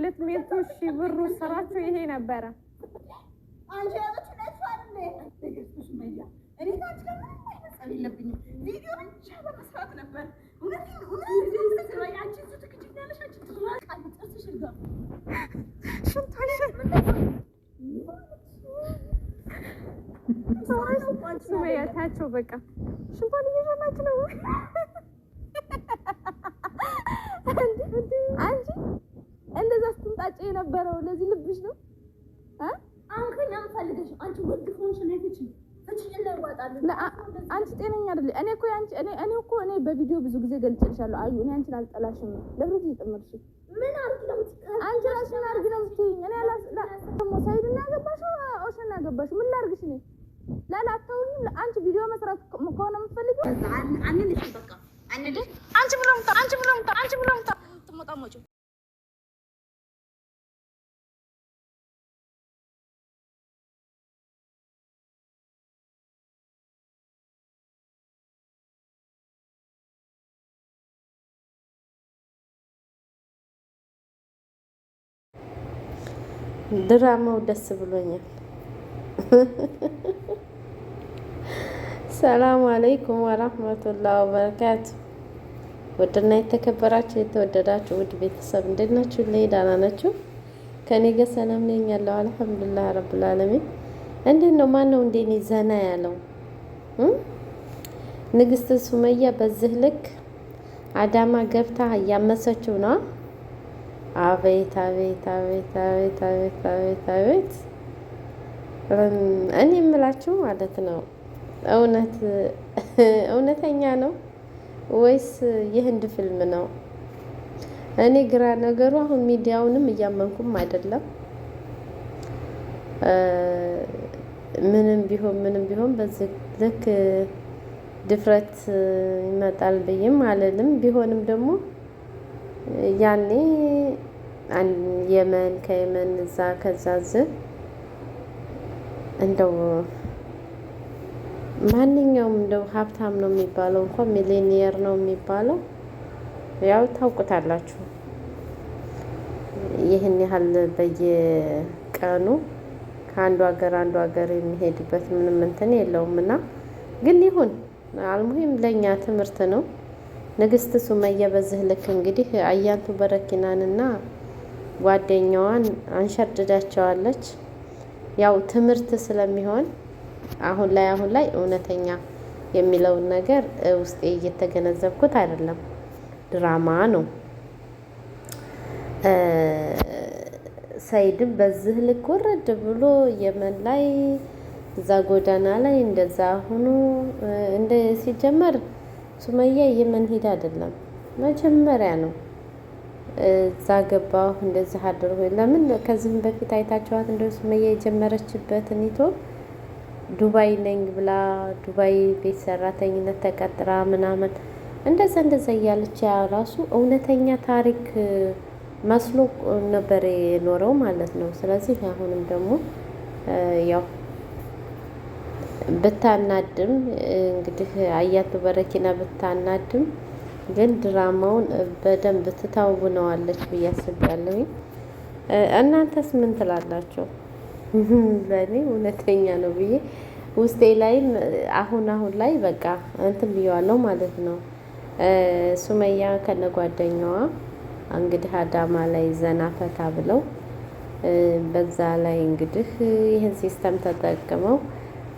200,000 ብር ስራችሁ ይሄ ነበረ። አንቺ ያለችው እኔ ታች ከምን የለብኝም ቪዲዮ ብቻ በመስራት ነበር። ሱመያታቸው በቃ ሽንቷን እየሸናች ነው። አንቺ እንደዛ ስትንጣጭ የነበረው ለዚህ ልብሽ ነው። አሁን ከኛ ፈልገሽ አንቺ ወድ ሆንሽ ነው እቺ አንቺ ጤነኛ አይደለሽ። እኔ በቪዲዮ ብዙ ጊዜ ገልጽልሻለሁ። አዩ እኔ አንቺን አልጠላሽም ነው ለብሩት ይጥምርሽ ምን አርግ ነው አንቺ ራስሽን አርግ ነው የምትይኝ። እኔ ደግሞ ሳይድና ያገባሽው ኦሸና ያገባሽው ምን ላርግሽ ነው ላላተውኝ። አንቺ ቪዲዮ መስራት ከሆነ የምትፈልጊው አንልሽ በቃ አንዴ አንቺ ብረምታ ትሞጣሞጪ ድራማው ደስ ብሎኛል። ሰላም አለይኩም ወራህመቱላሂ ወበረካቱ። ውድና የተከበራችሁ የተወደዳችሁ ውድ ቤተሰብ እንዴት ናችሁ? ደህና ናችሁ? ከኔ ጋር ሰላም ነኝ ያለው አልሐምዱሊላህ ረብል ዓለሚን። እንዴት ነው ማነው እንደኔ ዘና ያለው? ንግስት ሱመያ በዚህ ልክ አዳማ ገብታ እያመሰችው ነው። አቤት አቤት አቤት አቤት አቤት አቤት አቤት። እኔ የምላችሁ ማለት ነው እውነተኛ ነው ወይስ የህንድ ፊልም ነው? እኔ ግራ ነገሩ። አሁን ሚዲያውንም እያመንኩም አይደለም። ምንም ቢሆን በዚህ ልክ ድፍረት ይመጣል ብዬም አልልም። ቢሆንም ደግሞ ያኔ የመን ከየመን እዛ ከዛዝ እንደው ማንኛውም እንደው ሀብታም ነው የሚባለው እንኳን ሚሊኒየር ነው የሚባለው ያው ታውቁታላችሁ። ይህን ያህል በየቀኑ ከአንዱ ሀገር የሚሄድበት ምንም እንትን የለውም እና ግን ይሁን አልሙሂም ለኛ ትምህርት ነው። ንግስት ሱመያ በዚህ ልክ እንግዲህ አያንቱ በረኪናንና ጓደኛዋን አንሸርድዳቸዋለች። ያው ትምህርት ስለሚሆን አሁን ላይ እውነተኛ የሚለውን ነገር ውስጤ እየተገነዘብኩት አይደለም፣ ድራማ ነው። ሰይድም በዚህ ልክ ወረድ ብሎ የመን ላይ እዛ ጎዳና ላይ እንደዛ ሆኖ እንደ ሲጀመር ሱመያ የመን ሄዳ አይደለም መጀመሪያ ነው እዛ ገባሁ እንደዚህ አድርጎ። ለምን ከዚህም በፊት አይታችኋት እንደ ሱመያ የጀመረችበትን ይቶ ዱባይ ነኝ ብላ ዱባይ ቤት ሰራተኝነት ተቀጥራ ምናምን እንደዛ እያለች ያ ራሱ እውነተኛ ታሪክ መስሎ ነበር የኖረው ማለት ነው። ስለዚህ አሁንም ደግሞ ያው ብታናድም እንግዲህ አያቱ በረኪና ብታናድም ግን ድራማውን በደንብ ትታውነዋለች ብዬ አስባለሁ። እናንተስ ምን ትላላችሁ? ለኔ እውነተኛ ነው ብዬ ውስጤ ላይም አሁን ላይ በቃ እንትን ብየዋለሁ ማለት ነው። ሱመያ ከነጓደኛዋ እንግዲህ አዳማ ላይ ዘና ፈታ ብለው በዛ ላይ እንግዲህ ይህን ሲስተም ተጠቅመው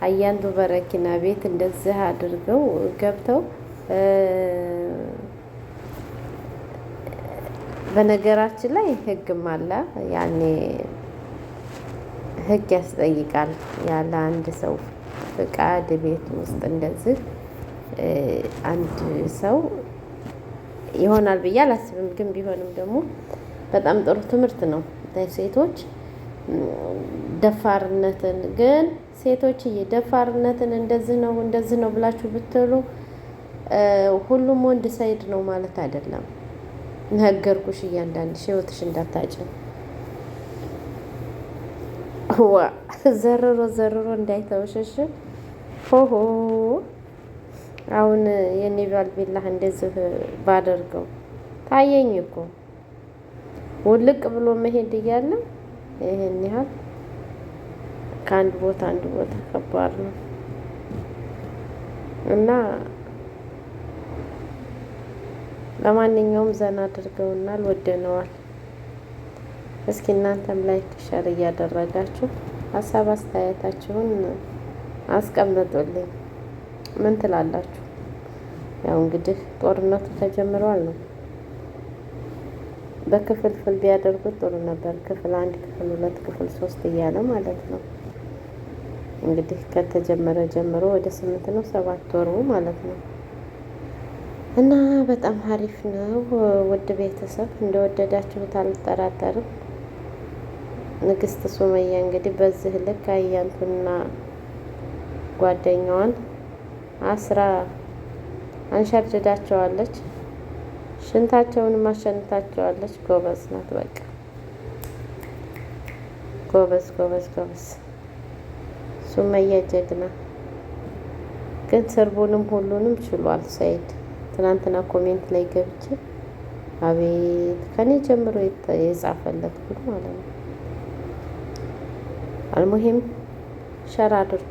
አያንቱ በረኪና ቤት እንደዚህ አድርገው ገብተው በነገራችን ላይ ህግም አለ። ያኔ ህግ ያስጠይቃል። ያለ አንድ ሰው ፍቃድ ቤት ውስጥ እንደዚህ አንድ ሰው ይሆናል ብዬ አላስብም። ግን ቢሆንም ደግሞ በጣም ጥሩ ትምህርት ነው ለሴቶች ደፋርነትን። ግን ሴቶችዬ ደፋርነትን እንደዚህ ነው ብላችሁ ብትሉ ሁሉም ወንድ ሳይድ ነው ማለት አይደለም። ነገርኩሽ፣ እያንዳንድሽ ህይወትሽ እንዳታጭ ዋ ዘርሮ እንዳይተውሽሽ። ሆሆ አሁን የኔ ባል ቢላህ እንደዚህ ባደርገው ታየኝ እኮ ውልቅ ብሎ መሄድ እያለ ይሄን ያህል ከአንድ ቦታ አንድ ቦታ ከባድ ነው እና ለማንኛውም ዘና አድርገውናል፣ ወደነዋል። እስኪ እናንተም ላይክ ሸር እያደረጋችሁ ሀሳብ አስተያየታችሁን አስቀምጡልኝ። ምን ትላላችሁ? ያው እንግዲህ ጦርነቱ ተጀምሯል ነው። በክፍልፍል ቢያደርጉት ጥሩ ነበር። ክፍል 1፣ ክፍል 2፣ ክፍል 3 እያለ ማለት ነው። እንግዲህ ከተጀመረ ጀምሮ ወደ 8 ነው 7 ወሩ ማለት ነው። እና በጣም አሪፍ ነው። ውድ ቤተሰብ እንደወደዳችሁት አልጠራጠርም። ንግስት ሱመያ እንግዲህ በዚህ ልክ አያንቱና ጓደኛዋን አስራ አንሸርድዳቸዋለች። ሽንታቸውንም አሸንታቸዋለች። ጎበዝ ናት። በቃ ጎበዝ ጎበዝ ጎበዝ ሱመያ ጀግና። ግን ስርቡንም ሁሉንም ችሏል ሰይድ። ትናንትና ኮሜንት ላይ ገብቼ አቤት ከኔ ጀምሮ የጻፈለት ሁሉ ማለት ነው። አልሙሂም ሸር አድርጉ።